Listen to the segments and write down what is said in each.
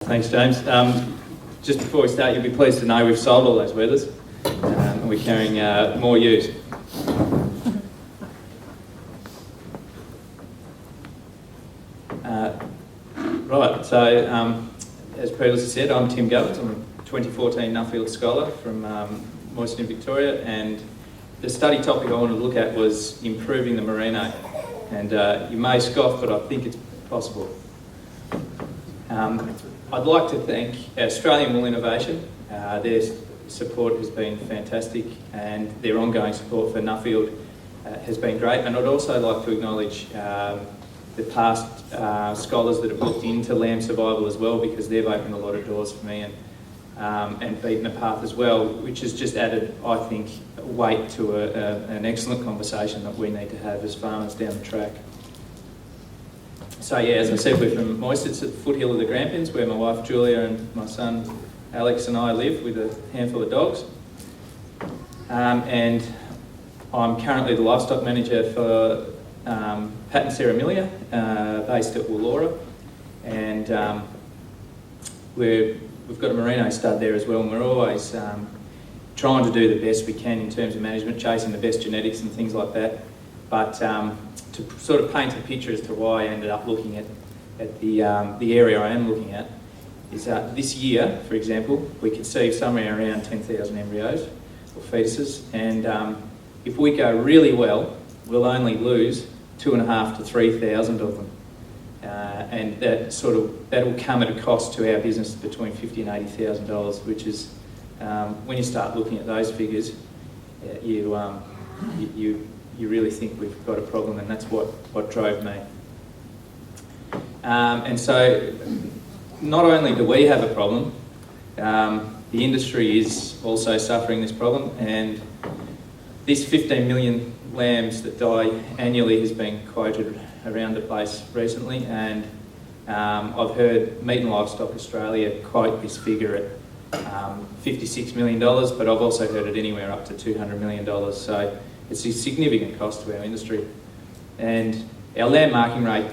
Thanks, James. Just before we start, you'll be pleased to know we've sold all those wethers and we're carrying more ewes. Right, so as previously said, I'm Tim Gubbins. I'm a 2014 Nuffield Scholar from Moyston, Victoria, and the study topic I wanted to look at was improving the Merino. And you may scoff, but I think it's possible. I'd like to thank Australian Wool Innovation. Their support has been fantastic, and their ongoing support for Nuffield has been great. And I'd also like to acknowledge the past scholars that have looked into lamb survival as well, because they've opened a lot of doors for me and beaten a path as well, which has just added, I think, weight to an excellent conversation that we need to have as farmers down the track. So yeah, as I said, we're from Moyston. It's at the foothill of the Grampians, where my wife Julia and my son Alex and I live with a handful of dogs. And I'm currently the livestock manager for Pat & Sarah Millier, based at Woolora. And we've got a Merino stud there as well, and we're always trying to do the best we can in terms of management, chasing the best genetics and things like that. But to sort of paint a picture as to why I ended up looking at the area I am looking at, is this year, for example, we conceived somewhere around 10,000 embryos or fetuses, and if we go really well, we'll only lose 2,500 to 3,000 of them. And that'll come at a cost to our business between $50,000 and $80,000, which is, when you start looking at those figures, you really think we've got a problem, and that's what drove me. And so, not only do we have a problem, the industry is also suffering this problem, and this 15 million lambs that die annually has been quoted around the place recently, and I've heard Meat and Livestock Australia quote this figure at $56 million, but I've also heard it anywhere up to $200 million. So it's a significant cost to our industry. And our lamb marking rate,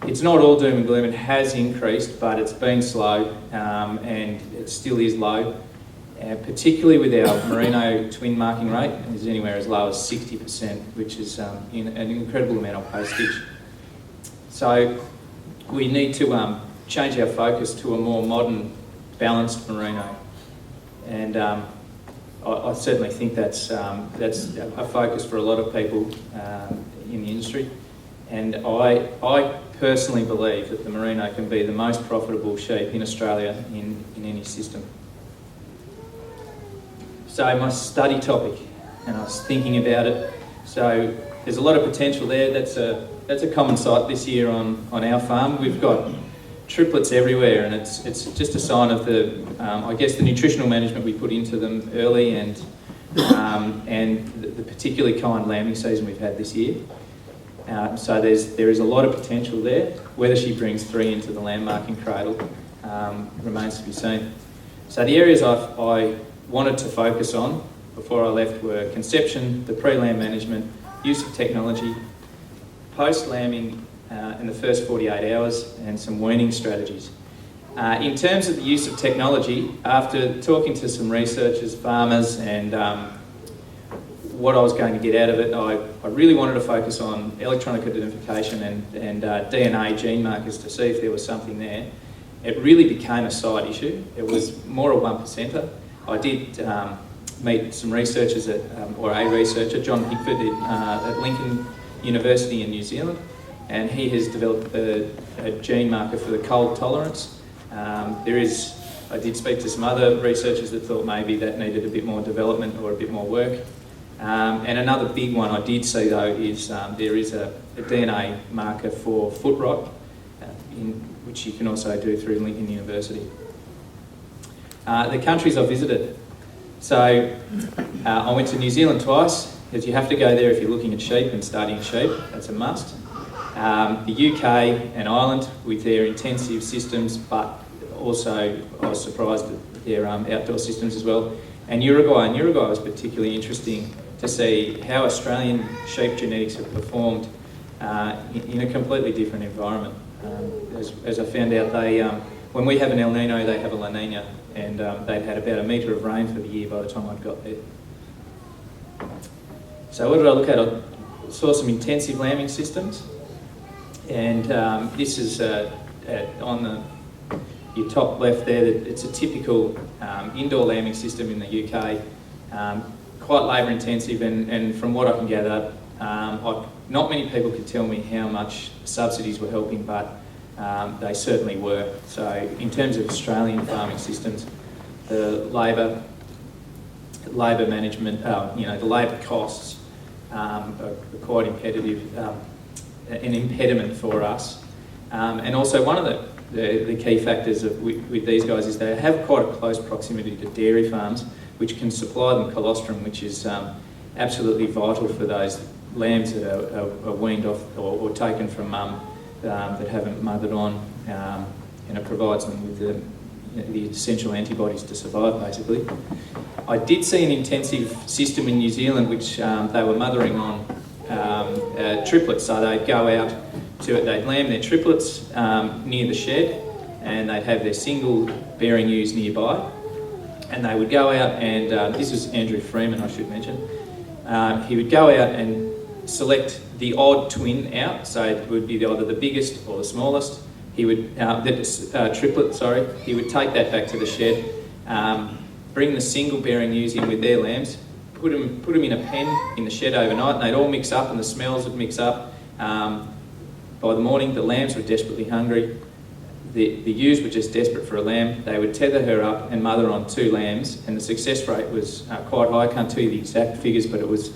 it's not all doom and gloom. It has increased, but it's been slow, and it still is low. Particularly with our Merino twin marking rate, is anywhere as low as 60%, which is an incredible amount of postage. So we need to change our focus to a more modern, balanced Merino. And I certainly think that's a focus for a lot of people in the industry. And I personally believe that the Merino can be the most profitable sheep in Australia in any system. So my study topic, and I was thinking about it, so there's a lot of potential there. That's a common sight this year on our farm. We've got triplets everywhere, and it's just a sign of the nutritional management we put into them early, and the particularly kind lambing season we've had this year. So there is a lot of potential there. Whether she brings 3 into the lamb marking cradle remains to be seen. So the areas I wanted to focus on before I left were conception, the pre-lamb management, use of technology, post-lambing in the first 48 hours, and some weaning strategies. In terms of the use of technology, after talking to some researchers, farmers, and what I was going to get out of it, I really wanted to focus on electronic identification and DNA gene markers to see if there was something there. It really became a side issue. It was more a 1%er. I did meet some researchers or a researcher, John Hickford, at Lincoln University in New Zealand, and he has developed a gene marker for the cold tolerance. I did speak to some other researchers that thought maybe that needed a bit more development or a bit more work. And another big one I did see though is there is a DNA marker for foot rot, which you can also do through Lincoln University. The countries I visited. So I went to New Zealand twice, because you have to go there if you're looking at sheep and studying sheep. That's a must. The UK and Ireland with their intensive systems, but also I was surprised at their outdoor systems as well. And Uruguay. And Uruguay was particularly interesting to see how Australian sheep genetics have performed in a completely different environment. As I found out, when we have an El Nino, they have a La Nina, and they'd had about 1 metre of rain for the year by the time I'd got there. So what did I look at? I saw some intensive lambing systems, and this is on your top left there. It's a typical indoor lambing system in the UK, quite labour intensive, and from what I can gather, not many people could tell me how much subsidies were helping, but they certainly were. So in terms of Australian farming systems, the labour management, the labour costs are quite an impediment for us. And also one of the key factors with these guys is they have quite a close proximity to dairy farms, which can supply them colostrum, which is absolutely vital for those lambs that are weaned off or taken from mum that haven't mothered on, and it provides them with the essential antibodies to survive, basically. I did see an intensive system in New Zealand which they were mothering on triplets, so they'd go out they'd lamb their triplets near the shed, and they'd have their single bearing ewes nearby, and they would go out and, this is Andrew Freeman, I should mention, he would go out and select the odd twin out, so it would be either the biggest or the smallest. He would, triplet, sorry, he would take that back to the shed, bring the single bearing ewes in with their lambs, put them in a pen in the shed overnight, and they'd all mix up and the smells would mix up. By the morning, the lambs were desperately hungry. The ewes were just desperate for a lamb. They would tether her up and mother on 2 lambs, and the success rate was quite high. I can't tell you the exact figures, but it was,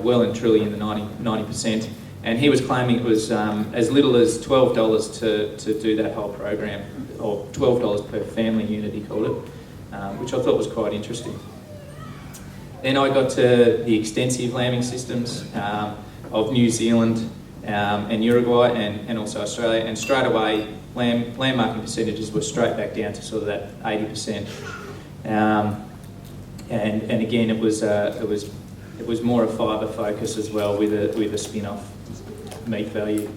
well and truly in the 90%. And he was claiming it was as little as $12 to do that whole program, or $12 per family unit, he called it, which I thought was quite interesting. Then I got to the extensive lambing systems of New Zealand and Uruguay and also Australia, and straight away lamb marking percentages were straight back down to sort of that 80%. And again, it was more a fibre focus as well, with a spin-off meat value.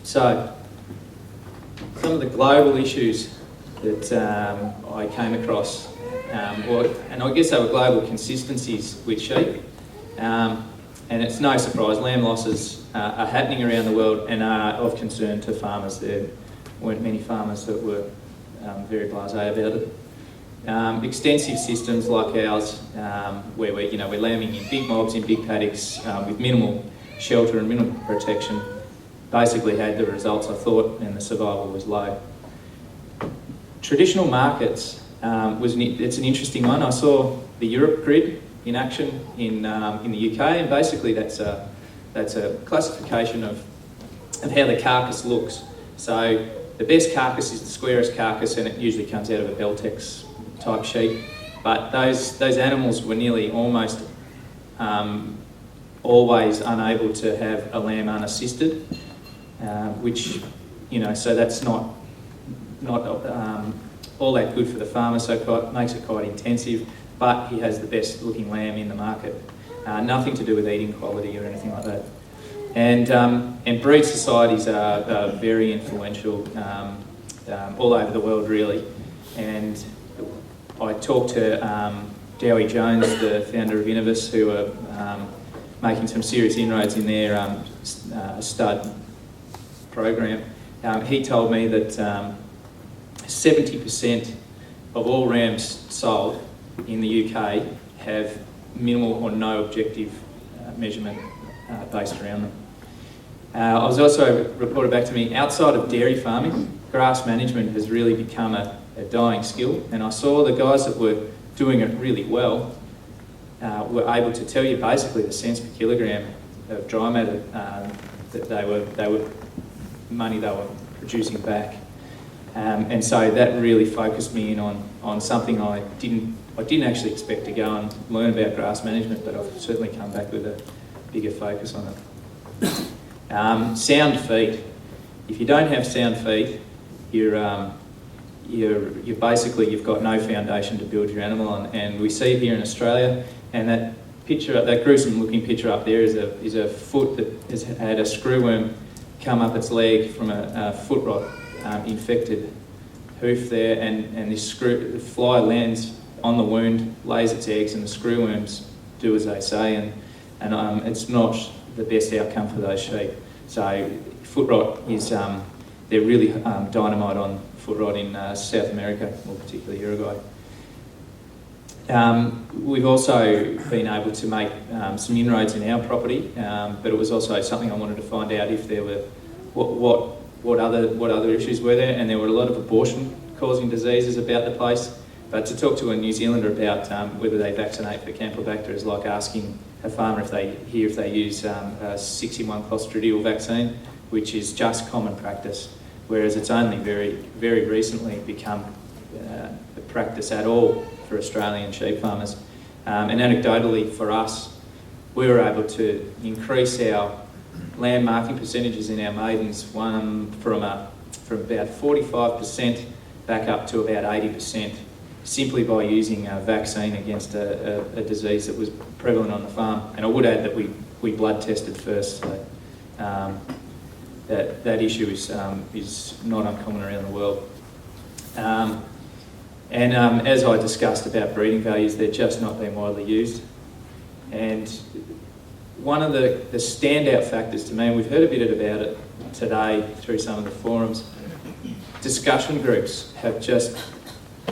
So some of the global issues that I came across, and I guess they were global consistencies with sheep. And it's no surprise, lamb losses are happening around the world and are of concern to farmers. There weren't many farmers that were very blasé about it. Extensive systems like ours, where we're lambing in big mobs, in big paddocks, with minimal shelter and minimal protection, basically had the results I thought, and the survival was low. Traditional markets, it's an interesting one. I saw the Europe grid in action in the UK, and basically that's a classification of how the carcass looks. So the best carcass is the squarest carcass, and it usually comes out of a Beltex type sheep. But those animals were nearly almost always unable to have a lamb unassisted, which, so that's not all that good for the farmer, so it makes it quite intensive. But he has the best looking lamb in the market. Nothing to do with eating quality or anything like that. And breed societies are very influential all over the world, really. And I talked to Dowie Jones, the founder of Innovis, who are making some serious inroads in their stud program. He told me that 70% of all rams sold in the UK have minimal or no objective measurement based around them. I was also reported back to me, outside of dairy farming, grass management has really become a dying skill, and I saw the guys that were doing it really well were able to tell you basically the cents per kilogram of dry matter that they were producing back. And so that really focused me in on something I didn't actually expect to go and learn about grass management, but I've certainly come back with a bigger focus on it. Sound feet. If you don't have sound feet, you're basically, you've got no foundation to build your animal on. And we see here in Australia, and that gruesome looking picture up there is a foot that has had a screw worm come up its leg from a foot rot infected hoof there, and this the fly lands on the wound, lays its eggs, and the screw worms do as they say, and it's not the best outcome for those sheep. So foot rot is, they're really dynamite on foot rot in South America, more particularly Uruguay. We've also been able to make some inroads in our property, but it was also something I wanted to find out if there were, what other issues were there, and there were a lot of abortion-causing diseases about the place. But to talk to a New Zealander about whether they vaccinate for Campylobacter is like asking a farmer if they use a 6-in-1 Clostridial vaccine, which is just common practice, whereas it's only very, very recently become a practice at all for Australian sheep farmers. And anecdotally for us, we were able to increase our land marking percentages in our maidens from about 45% back up to about 80%, simply by using a vaccine against a disease that was prevalent on the farm. And I would add that we blood tested first, so that issue is not uncommon around the world. As I discussed about breeding values, they're just not being widely used. And one of the standout factors to me, and we've heard a bit about it today through some of the forums, discussion groups have just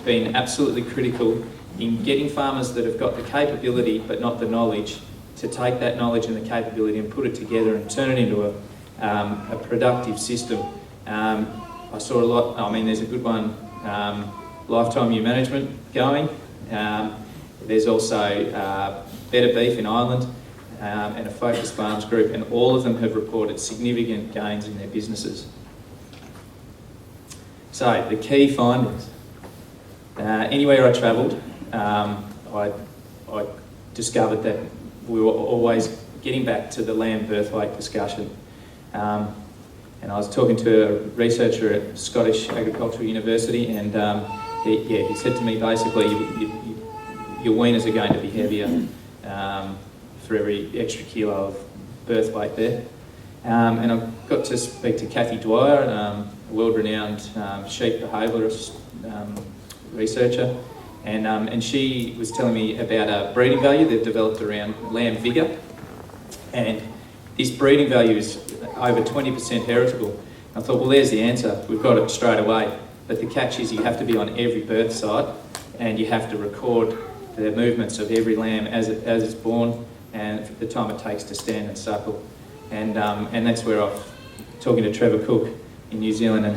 been absolutely critical in getting farmers that have got the capability but not the knowledge to take that knowledge and the capability and put it together and turn it into a productive system. I saw a lot, I mean there's a good one, Lifetime Ewe Management going. There's also Better Beef in Ireland and a Focus Farms group, and all of them have reported significant gains in their businesses. So the key findings. Anywhere I travelled, I discovered that we were always getting back to the lamb birth weight discussion. And I was talking to a researcher at Scottish Agricultural University, and he said to me basically, your weaners are going to be heavier for every extra kilo of birth weight there. And I got to speak to Kathy Dwyer, a world-renowned sheep behaviourist researcher, and she was telling me about a breeding value they've developed around lamb vigour, and this breeding value is over 20% heritable. I thought, well, there's the answer. We've got it straight away. But the catch is you have to be on every birth site, and you have to record the movements of every lamb as it's born and the time it takes to stand and suckle. And that's where I'm talking to Trevor Cook in New Zealand, and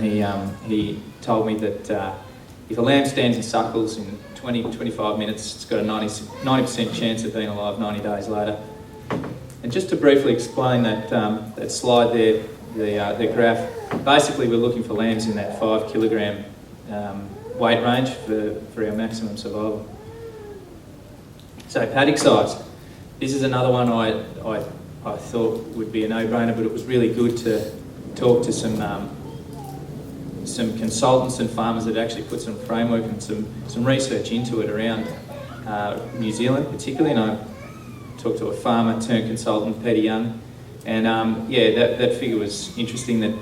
he told me that if a lamb stands and suckles in 20-25 minutes, it's got a 90% chance of being alive 90 days later. And just to briefly explain that slide there, the graph, basically we're looking for lambs in that 5 kilogram weight range for our maximum survival. So paddock size. This is another one I thought would be a no-brainer, but it was really good to talk to some consultants and farmers that actually put some framework and some research into it around New Zealand particularly, and I talked to a farmer turned consultant, Peter Young, and that figure was interesting. That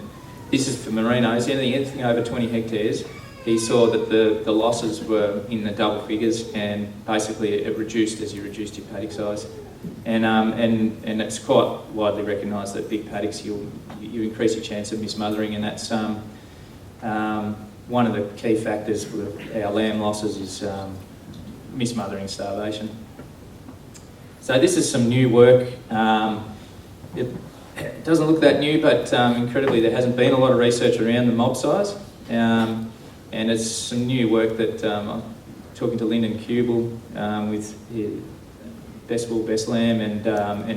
this is for Merinos, anything over 20 hectares. He saw that the losses were in the double figures, and basically it reduced as you reduced your paddock size. And it's quite widely recognised that big paddocks you increase your chance of mismothering, and that's one of the key factors with our lamb losses is mismothering, starvation. So this is some new work. It doesn't look that new, but incredibly there hasn't been a lot of research around the mob size. And it's some new work that I'm talking to Lyndon Kubel with Best Wool, Best Lamb and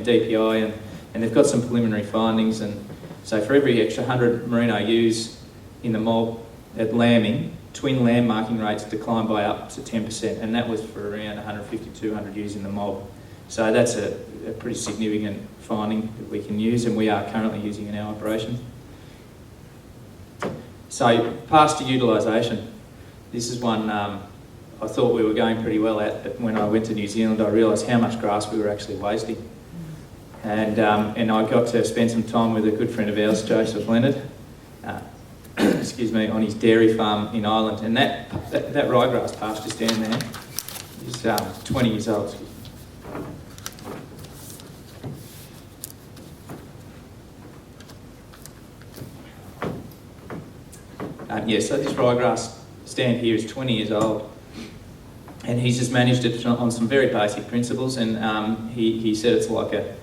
DPI, and they've got some preliminary findings. And so for every extra 100 Merino ewes in the mob at lambing, twin lamb marking rates declined by up to 10%, and that was for around 150 to 200 ewes in the mob. So that's a pretty significant finding that we can use, and we are currently using in our operation. So pasture utilisation. This is one I thought we were going pretty well at, but when I went to New Zealand I realised how much grass we were actually wasting. And I got to spend some time with a good friend of ours, Joseph Leonard, excuse me, on his dairy farm in Ireland. And that ryegrass pasture stand there is 20 years old. So this ryegrass stand here is 20 years old, and he's just managed it on some very basic principles. And he said it's like a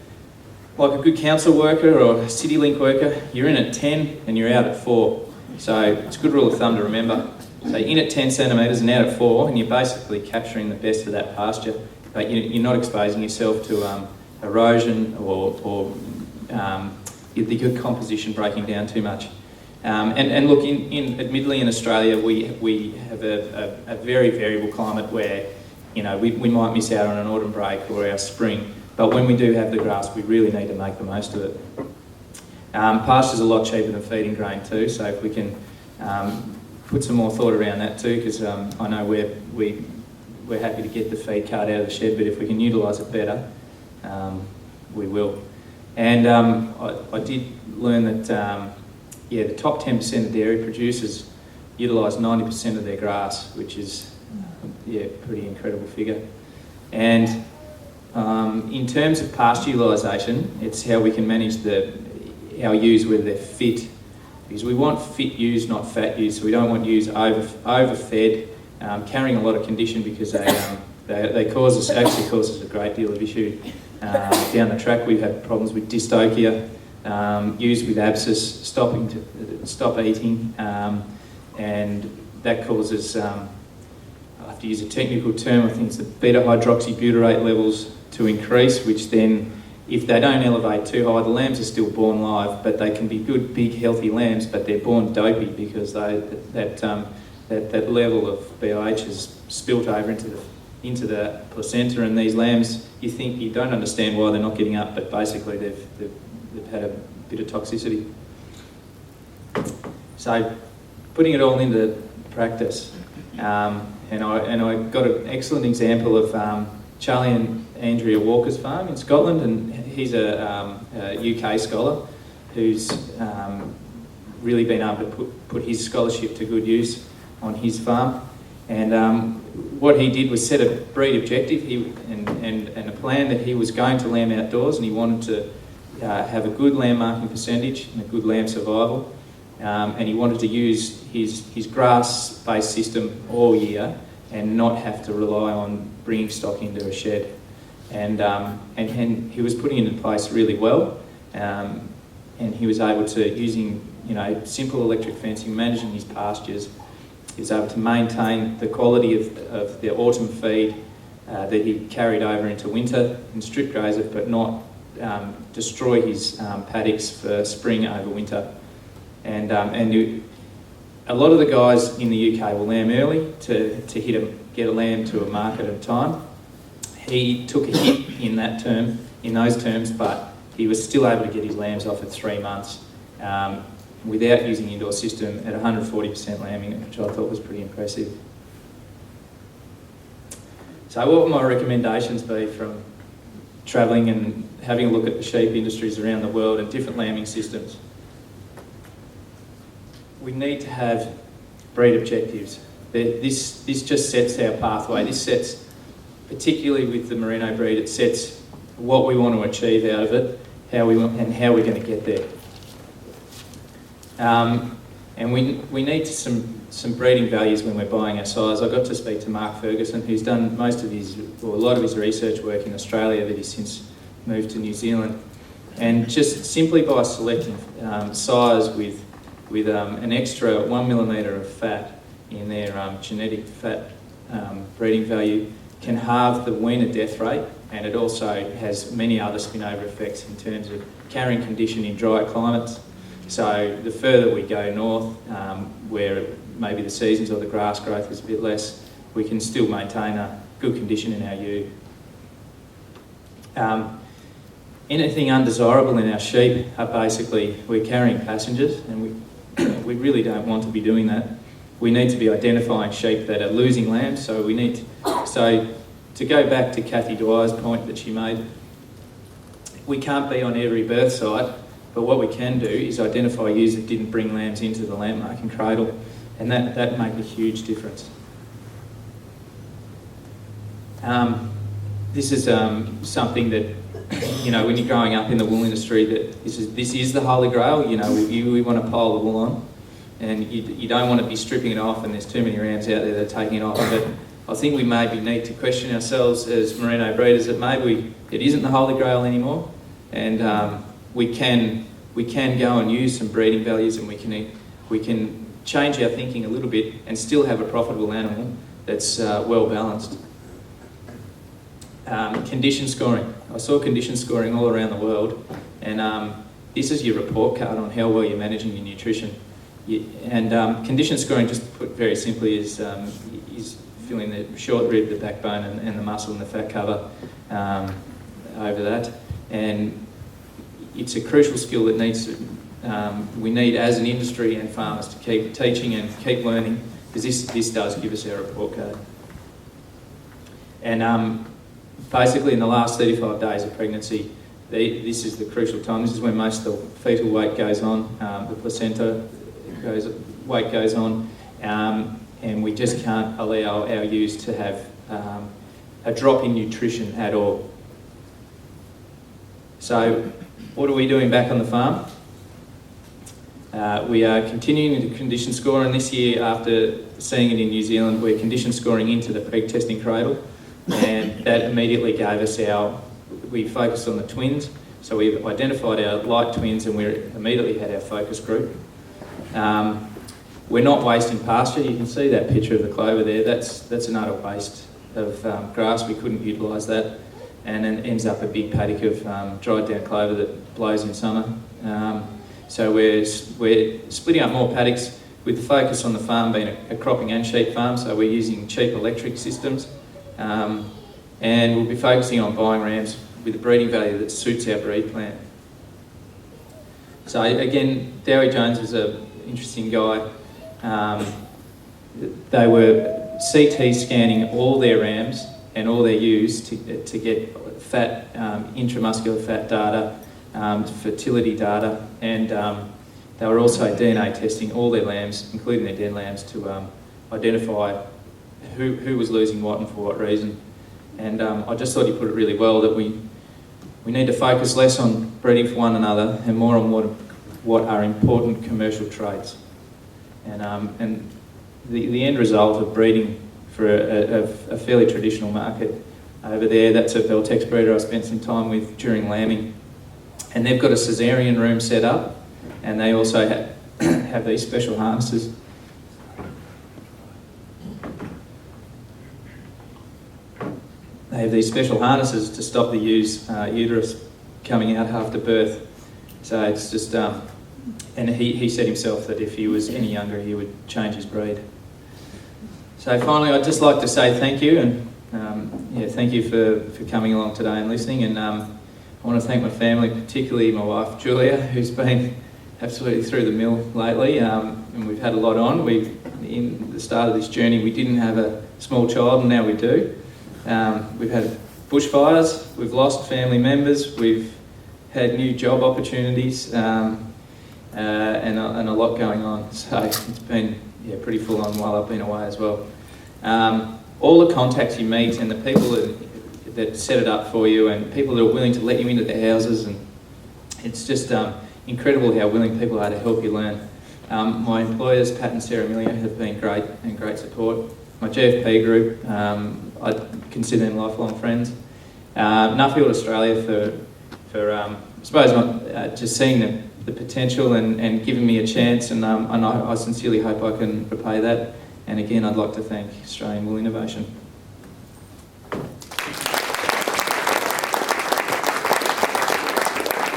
good council worker or a CityLink worker. You're in at 10 and you're out at 4. So it's a good rule of thumb to remember. So you're in at 10 centimetres and out at 4, and you're basically capturing the best of that pasture, but you're not exposing yourself to erosion or the good composition breaking down too much. And look, admittedly in Australia we have a very variable climate where, you know, we might miss out on an autumn break or our spring, but when we do have the grass, we really need to make the most of it. Pasture's a lot cheaper than feeding grain too, so if we can put some more thought around that too, because I know we're happy to get the feed cart out of the shed, but if we can utilise it better, we will. And I did learn that the top 10% of dairy producers utilise 90% of their grass, which is a pretty incredible figure. And in terms of pasture utilisation, it's how we can manage our ewes whether they're fit, because we want fit ewes, not fat ewes. So we don't want ewes overfed, carrying a lot of condition, because they cause us a great deal of issue down the track. We've had problems with dystocia, ewes with abscess stop eating, and that causes, I have to use a technical term, I think it's the beta hydroxybutyrate levels to increase, which then, if they don't elevate too high, the lambs are still born live, but they can be good, big, healthy lambs, but they're born dopey because that level of BIH has spilt over into the placenta, and these lambs, you don't understand why they're not getting up, but basically they've had a bit of toxicity. So, putting it all into practice, and I got an excellent example of Charlie and Andrea Walker's farm in Scotland, and he's a UK scholar who's really been able to put his scholarship to good use on his farm. And what he did was set a breed objective and a plan that he was going to lamb outdoors, and he wanted to have a good lamb marking percentage and a good lamb survival. And he wanted to use his grass-based system all year and not have to rely on bringing stock into a shed. And he was putting it in place really well, and he was able to, using simple electric fencing, managing his pastures, he was able to maintain the quality of the autumn feed that he carried over into winter and strip graze it, but not destroy his paddocks for spring over winter. And a lot of the guys in the UK will lamb early to get a lamb to a market at a time. He took a hit in those terms, but he was still able to get his lambs off at 3 months without using indoor system at 140% lambing, which I thought was pretty impressive. So what would my recommendations be from travelling and having a look at the sheep industries around the world and different lambing systems? We need to have breed objectives. This just sets our pathway. This sets, particularly with the Merino breed, it sets what we want to achieve out of it, how we're going to get there. And we need some breeding values when we're buying our sires. I got to speak to Mark Ferguson, who's done a lot of his research work in Australia, that he's since moved to New Zealand. And just simply by selecting sires with an extra 1 millimetre of fat in their genetic fat breeding value can halve the weaner death rate, and it also has many other spin-over effects in terms of carrying condition in dry climates. So the further we go north, where maybe the seasons or the grass growth is a bit less, we can still maintain a good condition in our ewe. Anything undesirable in our sheep are basically, we're carrying passengers, and we really don't want to be doing that. We need to be identifying sheep that are losing lambs, so to go back to Kathy Dwyer's point that she made, we can't be on every birth site, but what we can do is identify ewes that didn't bring lambs into the lamb marking cradle, and that make a huge difference. This is something that, you know, when you're growing up in the wool industry, that this is the holy grail. You know, we want to pile the wool on, and you don't want to be stripping it off, and there's too many rams out there that are taking it off. But I think we maybe need to question ourselves as merino breeders that maybe it isn't the holy grail anymore, and we can go and use some breeding values, and we can change our thinking a little bit and still have a profitable animal that's well balanced. Condition scoring. I saw condition scoring all around the world, and this is your report card on how well you're managing your nutrition. Condition scoring, just put very simply, is filling the short rib, the backbone, and the muscle and the fat cover over that. And it's a crucial skill that we need as an industry and farmers to keep teaching and keep learning, because this does give us our report card. And basically, in the last 35 days of pregnancy, this is the crucial time. This is when most of the fetal weight goes on, the placenta weight goes on, and we just can't allow our ewes to have a drop in nutrition at all. So, what are we doing back on the farm? We are continuing to condition score, and this year, after seeing it in New Zealand, we're condition scoring into the pre-testing cradle. And that immediately gave us we focused on the twins, so we've identified our light twins, and we immediately had our focus group. We're not wasting pasture. You can see that picture of the clover there. That's an utter waste of grass. We couldn't utilise that, and then ends up a big paddock of dried down clover that blows in summer. So we're splitting up more paddocks with the focus on the farm being a cropping and sheep farm, so we're using cheap electric systems. And we'll be focusing on buying rams with a breeding value that suits our breed plan. So again, Dowie Jones was an interesting guy. They were CT scanning all their rams and all their ewes to get fat, intramuscular fat data, fertility data, and they were also DNA testing all their lambs, including their dead lambs, to identify who was losing what and for what reason. And I just thought he put it really well, that we need to focus less on breeding for one another and more on what are important commercial traits. And the end result of breeding for a fairly traditional market over there, that's a Beltex breeder I spent some time with during lambing. And they've got a caesarean room set up, and they also have these special harnesses. They have these special harnesses to stop the ewe's uterus coming out after birth. So it's just, and he said himself that if he was any younger, he would change his breed. So finally, I'd just like to say thank you, and thank you for coming along today and listening. And I want to thank my family, particularly my wife Julia, who's been absolutely through the mill lately, and we've had a lot on. In the start of this journey, we didn't have a small child, and now we do. We've had bushfires, we've lost family members, we've had new job opportunities, and a lot going on. So it's been pretty full on while I've been away as well. All the contacts you meet and the people that set it up for you, and people that are willing to let you into their houses, and it's just incredible how willing people are to help you learn. My employers, Pat and Sarah Millier, have been great and great support. My GFP group, I consider them lifelong friends. Nuffield Australia for I suppose just seeing the potential and giving me a chance, and I sincerely hope I can repay that. And again, I'd like to thank Australian Wool Innovation.